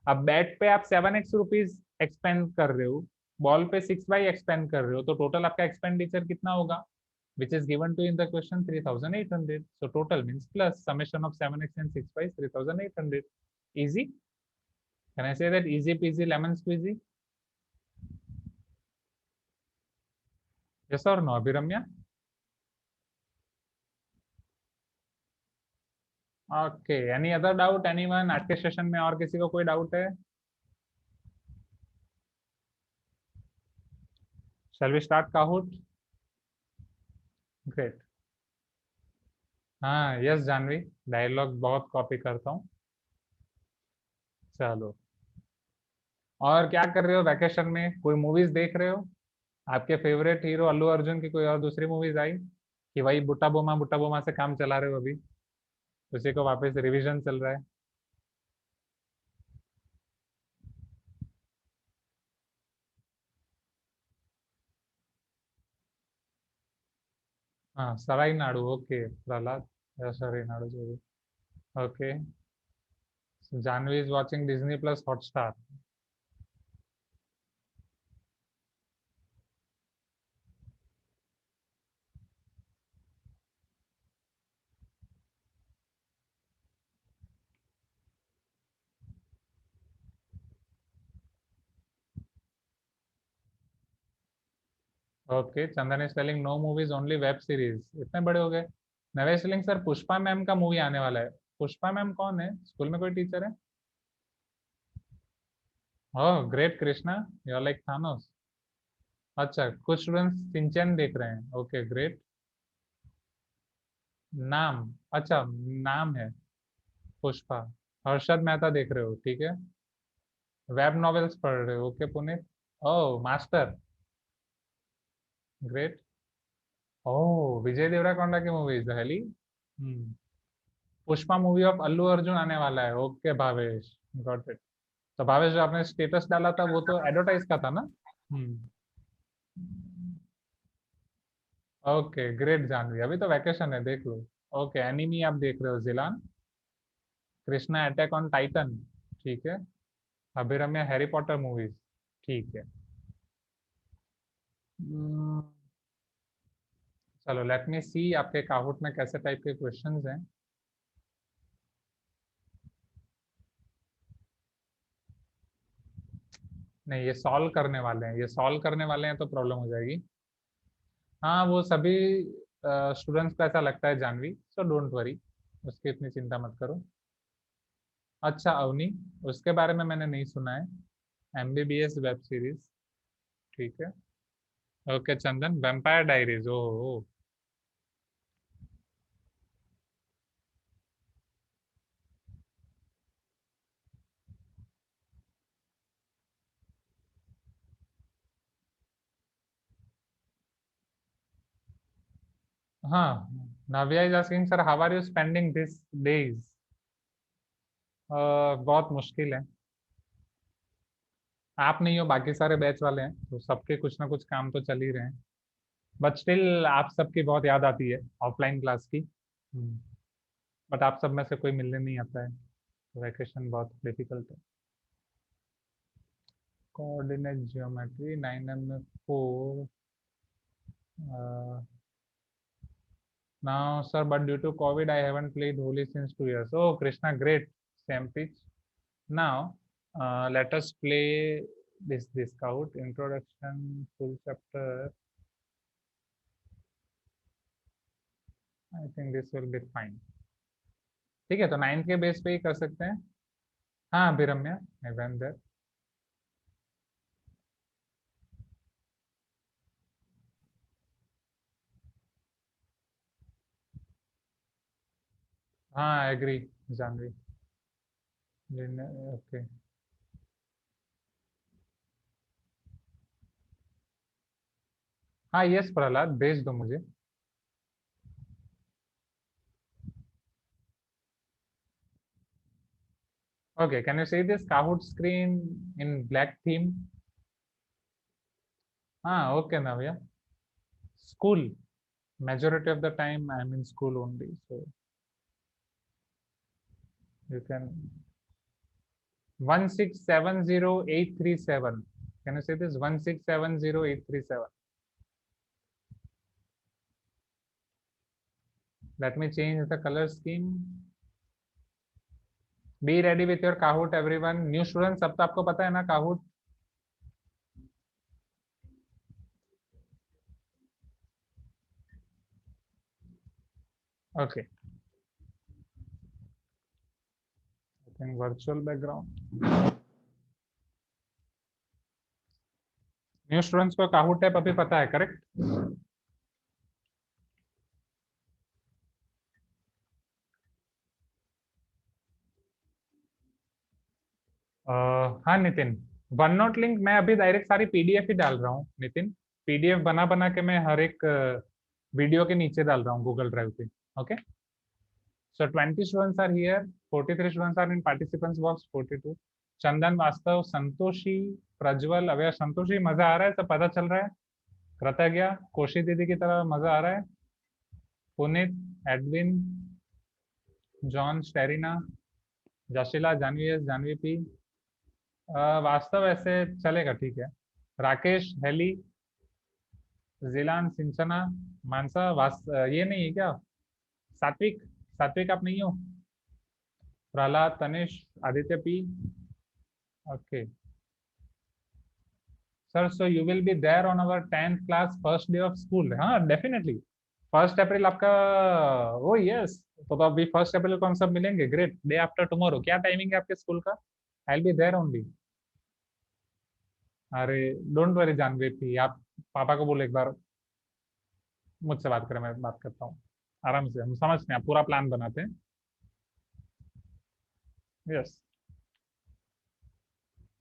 अब बैट पे आप 7x रुपीज एक्सपेंड कर रहे हो, बॉल पे 6y एक्सपेंड कर रहे हो, तो टोटल आपका एक्सपेंडिचर कितना होगा? which is given to in the question 3800. So total means plus summation of 7x and 6y is 3800. Easy? Can I say that easy peasy lemon squeezy? Yes or no, Abhiramya? Okay. Any other doubt? Anyone? आज के session में और किसी को कोई doubt है? Shall we start Kahoot? Great. हाँ yes Janvi, dialogue बहुत कॉपी करता हूँ। चलो, और क्या कर रहे हो वैकेशन में? कोई मूवीज देख रहे हो? आपके फेवरेट हीरो अल्लू अर्जुन की कोई और दूसरी मूवीज आई कि वही बुट्टा बोमा से काम चला रहे हो अभी, उसी को वापस रिवीजन चल रहा है? हाँ सराई नाडू, ओके प्रहलाद, या सराई नाडू जो भी। Okay, Janvi is watching Disney plus Hotstar. Okay, Chandan is telling no movies only web series. इतने बड़े हो गए। Navesh telling sir Pushpa ma'am का मूवी आने वाला है। पुष्पा मैम कौन है? स्कूल में कोई टीचर है? Oh great Krishna, you are like Thanos. अच्छा, कुछ स्टूडेंट्स सिंचन देख रहे हैं। Okay great. नाम, अच्छा नाम है पुष्पा। हर्षद मेहता देख रहे हो, ठीक है। वेब नॉवेल्स पढ़ रहे हो, okay Puneet. Oh master, great. Oh Vijay Deverakonda की मूवीज हेली। पुष्पा मूवी ऑफ अल्लू अर्जुन आने वाला है। Okay Bhavesh, got it. तो भावेश जो आपने स्टेटस डाला था वो तो एडवर्टाइज का था ना? हम्म, ओके ग्रेट जानवी, अभी तो वैकेशन है देख लो। ओके एनिमी आप देख रहे हो जिलान। कृष्णा अटैक ऑन टाइटन, ठीक है। अभिरम्या हैरी पॉटर मूवीज, ठीक है। हम्म, चलो लेट मी सी आपके काहुट में कैसे टाइप के क्वेश्चंस हैं। नहीं, ये सॉल्व करने वाले हैं, ये सॉल्व करने वाले हैं तो प्रॉब्लम हो जाएगी। हाँ, वो सभी स्टूडेंट्स को ऐसा लगता है जानवी, सो डोंट वरी, उसकी इतनी चिंता मत करो। अच्छा अवनी, उसके बारे में मैंने नहीं सुना है। एमबीबीएस वेब सीरीज, ठीक है। Okay Chandan, vampire diaries, oh. हाँ, Navya is asking sir how are you spending this days. बहुत मुश्किल है। आप नहीं हो, बाकी सारे बैच वाले हैं, तो सबके कुछ ना कुछ काम तो चल ही रहे हैं। बट स्टिल आप सबकी बहुत याद आती है ऑफलाइन क्लास की। बट आप सब में से कोई मिलने नहीं आता है, तो वैकेशन बहुत डिफिकल्ट है। Coordinate geometry 9M4 now sir, but due to COVID I haven't played Holi since 2 years. Oh Krishna, great, same pitch. Now let us play this scout introduction full chapter. I think this will be fine. ठीक है, तो 9th के base पे ही कर सकते हैं। हाँ अभिरम्या, I went there. हाँ एग्री जानवी, ओके। हाँ यस प्रहलाद, भेज दो मुझे। Okay, can you see this Kahoot screen in black theme? Ah, okay, Navya. School. Majority of the time I'm in school only, so you can 1670837. Can you see this 1670837? Let me change the color scheme. Be ready with your Kahoot, everyone. New students, सब तो आपको पता है ना Kahoot? Okay. I think virtual background. New students को Kahoot type अभी पता है, correct? हाँ नितिन, वन नोट लिंक मैं अभी डायरेक्ट सारी पीडीएफ ही डाल रहा हूँ नितिन। पीडीएफ बना बना के मैं हर एक वीडियो के नीचे डाल रहा हूँ गूगल ड्राइव पे। Okay, so 20 students are here, 43 students are in participants box, 42। Chandan, Vastav, Santoshi, Prajwal, अवय, संतोषी मजा आ रहा है, सब पता चल रहा है। कृतज्ञ, कोशी दीदी की तरह मजा आ रहा है। Punit, Edwin, John, Sterina, Jashila, Janhvi S, Janhvi P, वास्तव ऐसे चलेगा, ठीक है। राकेश, हेली, जिलान, सिंचना, मानसा, ये नहीं है क्या? सात्विक, सात्विक आप नहीं हो? Prahlad, Tanish, Aditya P, okay sir. So you will be there on our 10th class first day of school? हाँ डेफिनेटली, 1 अप्रैल आपका। ओ यस, तो अभी 1 अप्रैल को हम सब मिलेंगे। Great, day after tomorrow. क्या टाइमिंग है आपके स्कूल का? I will be there only. अरे डोंट वरी जानवी पी, आप पापा को बोलो एक बार मुझसे बात करें, मैं बात करता हूँ आराम से, हम समझते हैं, पूरा प्लान बनाते हैं। यस,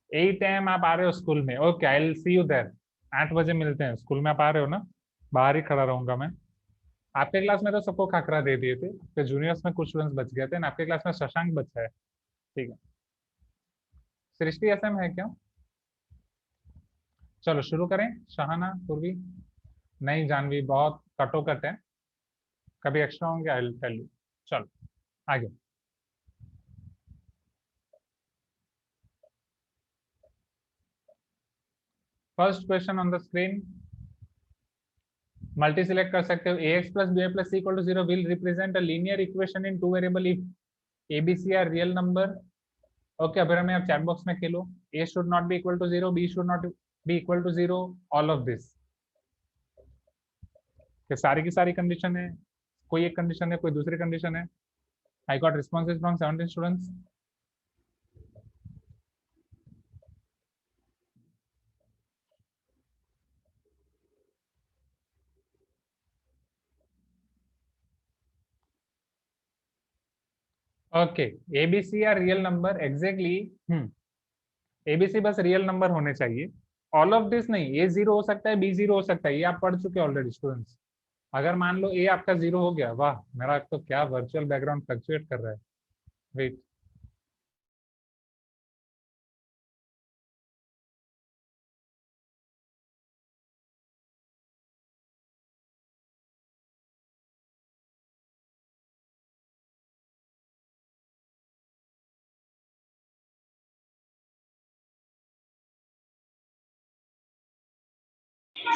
8 AM आप आ रहे हो स्कूल में? Okay, I will see you there. 8 बजे मिलते हैं स्कूल में, आप आ रहे हो ना? बाहर ही खड़ा रहूंगा मैं। आपके क्लास में तो सबको खाकरा दे दिए थे, आपके जूनियर्स में कुछ स्टूडेंट्स बच गए थे ना, आपके क्लास में शशांक बचा है, ठीक है। सृष्टि एसएम है क्या? चलो शुरू करें। शहाना, पूर्वी, नहीं जानवी, बहुत कटोकट है, कभी एक्स्ट्रा होंगे आई विल टेल यू। चलो आगे। First question on the screen, multi select कर सकते हो। ax plus ba plus c equal to 0 will represent a linear equation in 2 variable if abc are real number. Okay, अभी मैं अब chat box में खेलो. A should not be equal to 0, B should not be equal to 0, all of this. कि सारी की सारी condition है, कोई एक कंडीशन है, कोई दूसरी कंडीशन है. I got responses from 17 students. Okay, ABC are real number exactly. ABC बस रियल नंबर होने चाहिए. ऑल ऑफ दिस नहीं, A 0 हो सकता है, B 0 हो सकता है, ये आप पढ़ चुके ऑलरेडी स्टूडेंट्स. अगर मान लो A आपका 0 हो गया, वाह, मेरा तो क्या वर्चुअल बैकग्राउंड फ्लक्चुएट कर रहा है. Wait,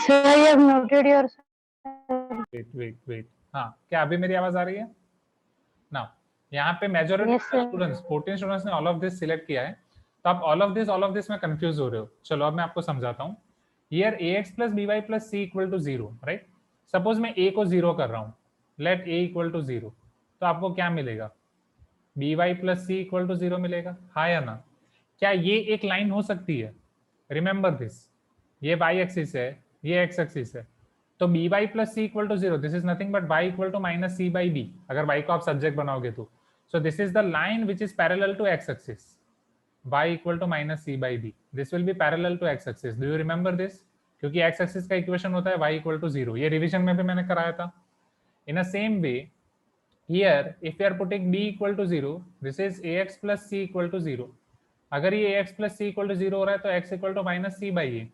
Sir, you have noted your. Wait. हाँ, क्या अभी मेरी आवाज आ रही है ना? यहाँ पे majority Yes, sir. Students, 14 students ने ऑल ऑफ दिस सिलेक्ट किया है. तो आप ऑल ऑफ दिस में कंफ्यूज हो रहे हो. चलो अब मैं आपको समझाता हूँ. Here ax plus by plus c equal to 0, right? Suppose मैं a को 0 कर रहा हूँ, लेट a इक्वल टू 0, तो आपको क्या मिलेगा? by plus c equal to 0 मिलेगा, हाँ या ना? क्या ये एक लाइन हो सकती है? रिमेंबर दिस, ये y एक्सिस है, ये x एक्सिस है. तो by plus c equal to 0, this is nothing but y equal to minus c by b, अगर y को आप सब्जेक्ट बनाओगे तो. So this is the line which is parallel to x axis. y equal to minus c by b, this will be parallel to x axis. Do you remember this? क्योंकि x axis का equation होता है y equal to 0. ये revision में भी मैंने कराया था. In a same way here if we are putting b equal to 0, this is ax plus c equal to 0. अगर ये ax plus c equal to 0 हो रहा है तो x equal to minus c by a.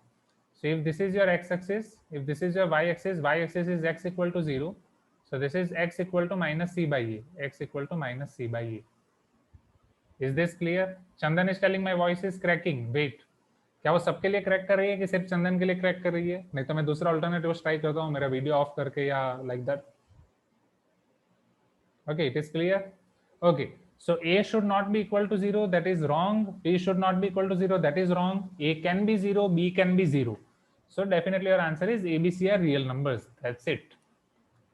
So if this is your x axis, if this is your y axis is x equal to 0. So this is x equal to minus c by a, x equal to minus c by a. Is this clear? Chandan is telling my voice is cracking. Wait, क्या वो सबके लिए crack कर रही है कि सिर्फ चंदन के लिए क्रैक कर रही है? नहीं तो मैं दूसरा अल्टरनेटिव ट्राई करता हूँ, मेरा वीडियो ऑफ करके या like that. Okay, it is clear. Okay, so a should not be equal to 0, that is wrong. B should not be equal to 0, that is wrong. A can be 0, B can be 0. So definitely your answer is A, B, C are real numbers. That's it.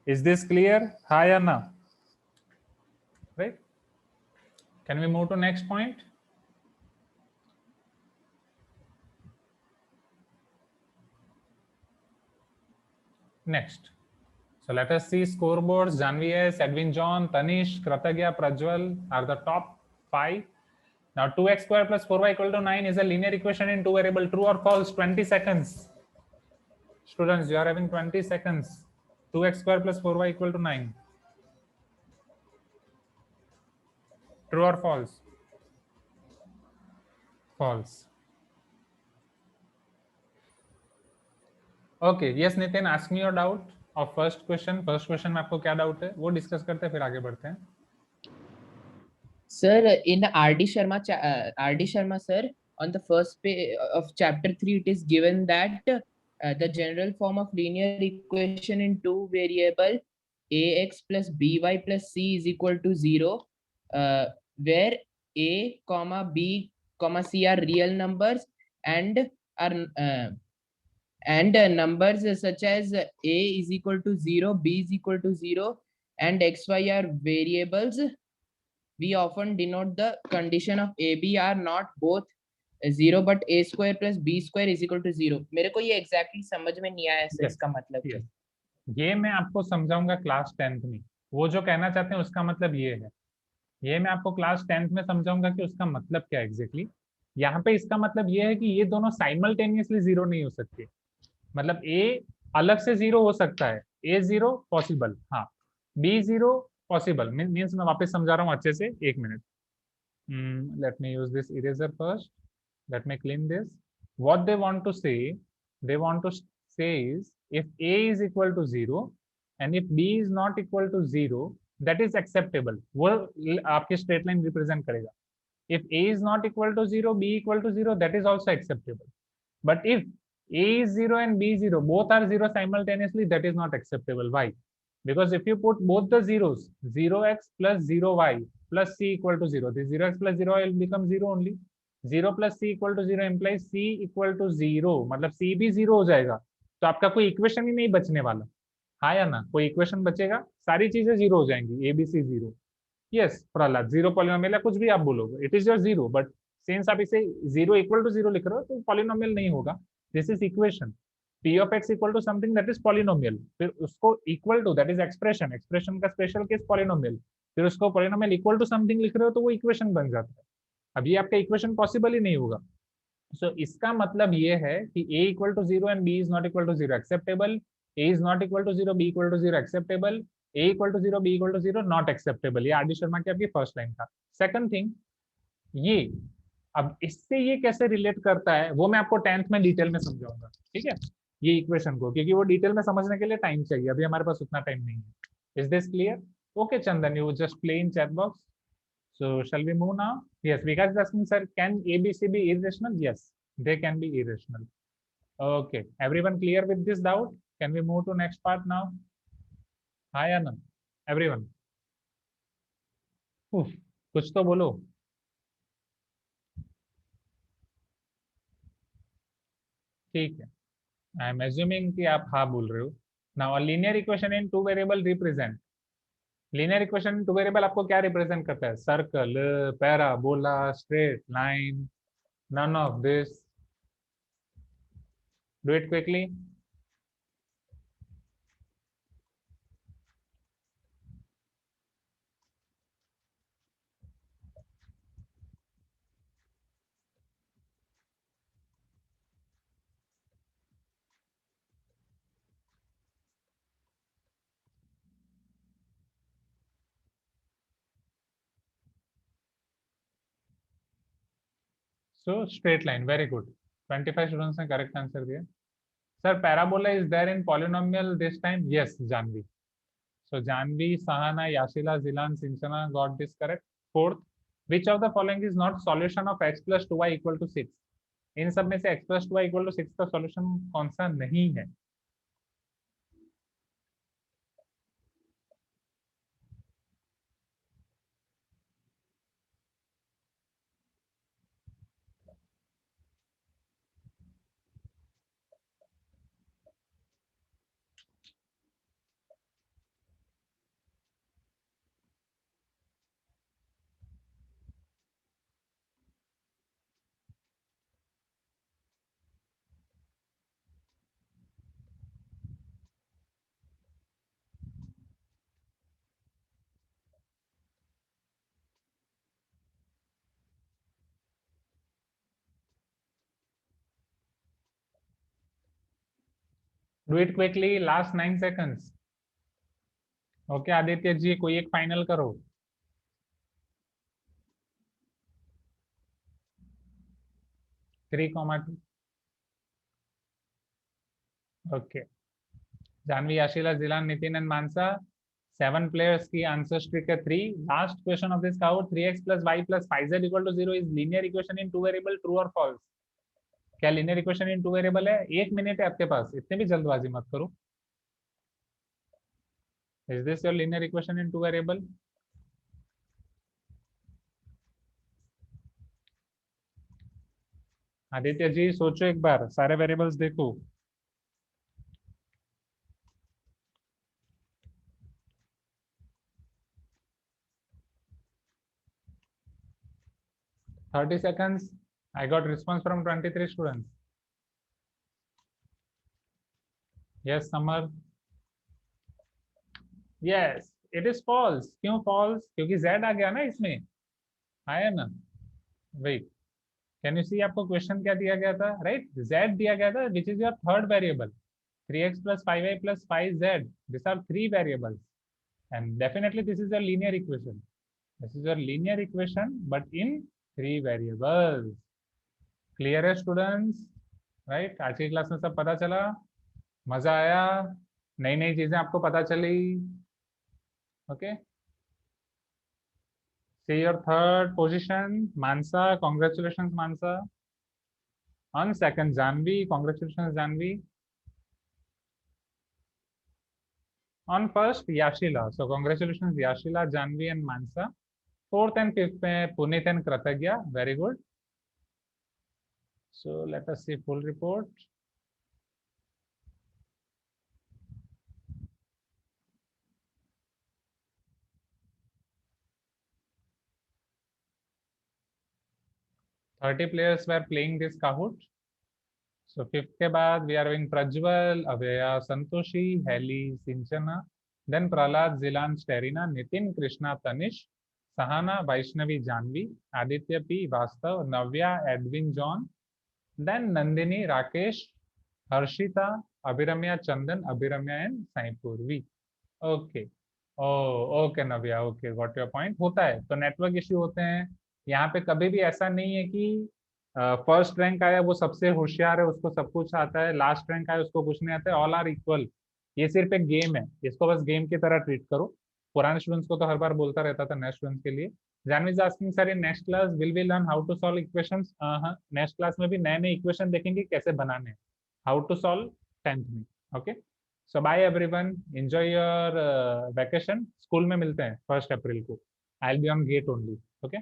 Is this clear? Hi or no? Right? Can we move to next point? Next. So let us see scoreboards. Janvi S, Edwin John, Tanish, Kratagya, Prajwal are the top 5. Now 2x square plus 4y equal to 9 is a linear equation in two variable. True or false? 20 seconds. Students, you are having 20 seconds. 2x square plus 4y equal to 9. True or false? False. Okay, yes Nitin, ask me your doubt of first question. First question में आपको क्या doubt है वो discuss करते हैं, फिर आगे बढ़ते हैं. Sir, in R.D. Sharma sir, on the first page of chapter 3, it is given that the general form of linear equation in two variable ax plus by plus c is equal to 0, where a comma b comma c are real numbers and are numbers such as a is equal to 0, b is equal to 0, and xy are variables. We often denote the condition of AB are not both 0 but a square plus b square is equal to 0. मेरे को ये exactly समझ में नहीं आया sir, इसका मतलब क्या? ये मैं आपको समझाऊंगा क्लास 10th में. वो जो कहना चाहते हैं उसका मतलब ये है. ये मैं आपको क्लास 10th में समझाऊंगा कि उसका मतलब क्या एग्जैक्टली. यहाँ पे इसका मतलब ये है कि ये दोनों साइमल्टेनियसली 0 नहीं हो सकते. मतलब a अलग से 0 हो सकता है. a 0 पॉसिबल, हाँ. b 0 possible. मीन्स मैं वापस समझा रहा हूँ अच्छे से, एक minute. Let me use this eraser first. Let me clean this. What they want to say, they want to say is if a is equal to 0 and if b is not equal to 0, that is acceptable. वो आपके straight line represent करेगा. if a is not equal to 0, b equal to 0, that is also acceptable. But if a is 0 and b 0, both are 0 simultaneously, that is not acceptable. Why? Because if you put both the zeros, 0x plus 0y, plus c equal to 0. This 0x plus 0 will become 0 only. 0 plus c equal to 0 implies c equal to 0, मतलब c भी 0 हो जाएगा, तो आपका कोई equation ही नहीं बचने वाला, हाँ या ना? कोई इक्वेशन बचेगा? सारी चीजें 0 हो जाएंगी, A B C 0. Yes Prahlad, 0 polynomial है, कुछ भी आप बोलोगे, it is your 0, but since आप इसे 0 इक्वल टू 0 लिख रहे हो तो पॉलिनोमियल नहीं होगा. This is equation. p of x equal to something that is polynomial, फिर उसको equal to that is expression, expression का स्पेशल केस पॉलिनोमियल, फिर उसको पॉलिनोमियल इक्वल टू समथिंग लिख रहे हो तो वो इक्वेशन बन जाता है. अब ये आपका इक्वेशन पॉसिबल ही नहीं होगा. सो इसका मतलब ये है कि a equal to 0 and b is not equal to 0 acceptable, a is not equal to 0, b equal to 0 acceptable, a equal to 0, b equal to 0 not acceptable. ये आर.डी. शर्मा की आपकी फर्स्ट लाइन था. सेकंड थिंग ये, अब इससे ये कैसे relate करता है वो मैं आपको 10th में डिटेल में समझाऊंगा, ठीक है, ये इक्वेशन को, क्योंकि वो डिटेल में समझने के लिए टाइम चाहिए, अभी हमारे पास उतना टाइम नहीं है. Is this clear? Okay Chandan, you just play in chat box. So shall we move now? Yes, Vikas is asking, sir, can ABC be irrational? Yes, they can be irrational. Okay, everyone clear with this doubt? Can we move to next part now? Hi Anand, everyone. कुछ तो बोलो. ठीक है, I am assuming कि आप हाँ बोल रहे हो. Now a linear equation in two variable represent. Linear equation two variable आपको क्या रिप्रेजेंट करता है? Circle, parabola, straight line, none of this. Do it quickly. So straight line, very good. 25 students ने करेक्ट आंसर दिया. Sir parabola is there in polynomial this time? Yes Janhvi. So Janhvi, Sahana, Yashila, Jilan, Sinchana got this correct. Fourth, which of the following is not solution of x plus 2y equal to 6? इन सब में से x plus 2y equal to 6 का solution कौन सा नहीं है? Do it quickly, last 9 seconds. Okay Aditya ji, कोई एक फाइनल करो. Three comma two. Okay, Janhvi, Ashila, Jilan, Nitin and Mansa. 7 players की आंसर स्ट्रिक है 3. Last question of this Kahoot, 3x plus y plus 5z equal to 0 is linear equation in two variable, true और false? क्या linear equation in two variable है? 1 minute है आपके पास, इतने भी जल्दबाजी मत करो. Is this your linear equation in two variable? Aditya ji सोचो एक बार, सारे वेरिएबल्स देखो. Thirty seconds. I got response from 23 students. Yes, Samar. Yes, it is false. क्यों false? क्योंकि z आ गया ना इसमें, आया ना. Wait, can you see आपको क्वेश्चन क्या दिया गया था? Right, z दिया गया था, which is your third variable. 3x plus 5y plus 5z. These are 3 variables, and definitely this is your linear equation. This is your linear equation, but in 3 variables. Clear है students? Right? आज की class में सब पता चला, मजा आया, नई नई चीजें आपको पता चली. Okay. See your third position, Mansa. Congratulations, Mansa. On second, Janvi. Congratulations, Janvi. On first, Yashila. So congratulations, Yashila, Janvi, and Mansa. 4th and 5th में Puneet and Kritagya, very good. So let us see full report. Thirty players were playing this Kahoot. So 5th के बाद we are having Prajwal, Abhaya, Santoshi, Heli, Sinchana, then Prahlad, Zilan, Sterina, Nitin, Krishna, Tanish, Sahana, Vaishnavi, Janvi, Aditya P, Vastav, Navya, Edwin, John, then Nandini, Rakesh, Harshita, Abhiramya, Chandan, Abhiramya and Sai Purvi. Okay. Oh, okay Navya, okay, got your point. होता है, तो network issue होते हैं यहाँ पे. कभी भी ऐसा नहीं है कि फर्स्ट रैंक आया वो सबसे होशियार है, उसको सब कुछ आता है, लास्ट रैंक आया उसको कुछ नहीं आता है. All are equal. ये सिर्फ एक गेम है, इसको बस गेम की तरह ट्रीट करो. पुराने स्टूडेंट्स को तो हर बार बोलता रहता था, नए स्टूडेंट्स के लिए. Janvi is asking sir in next class will we learn how to solve equations. Next class में भी नए नए इक्वेशन देखेंगे कैसे बनाने, हाउ टू सॉल्व 10th में. Okay, so bye everyone, enjoy your vacation. School में मिलते हैं 1 अप्रैल को. I will be on gate only. Okay,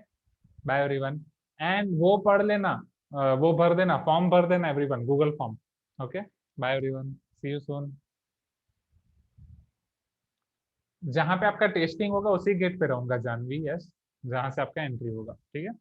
bye everyone. And वो पढ़ लेना, वो भर देना, फॉर्म भर देना everyone, Google form. Okay, bye everyone, see you soon. जहां पे आपका टेस्टिंग होगा उसी गेट पे रहूंगा जानवी. यस, जहां से आपका एंट्री होगा. ठीक है.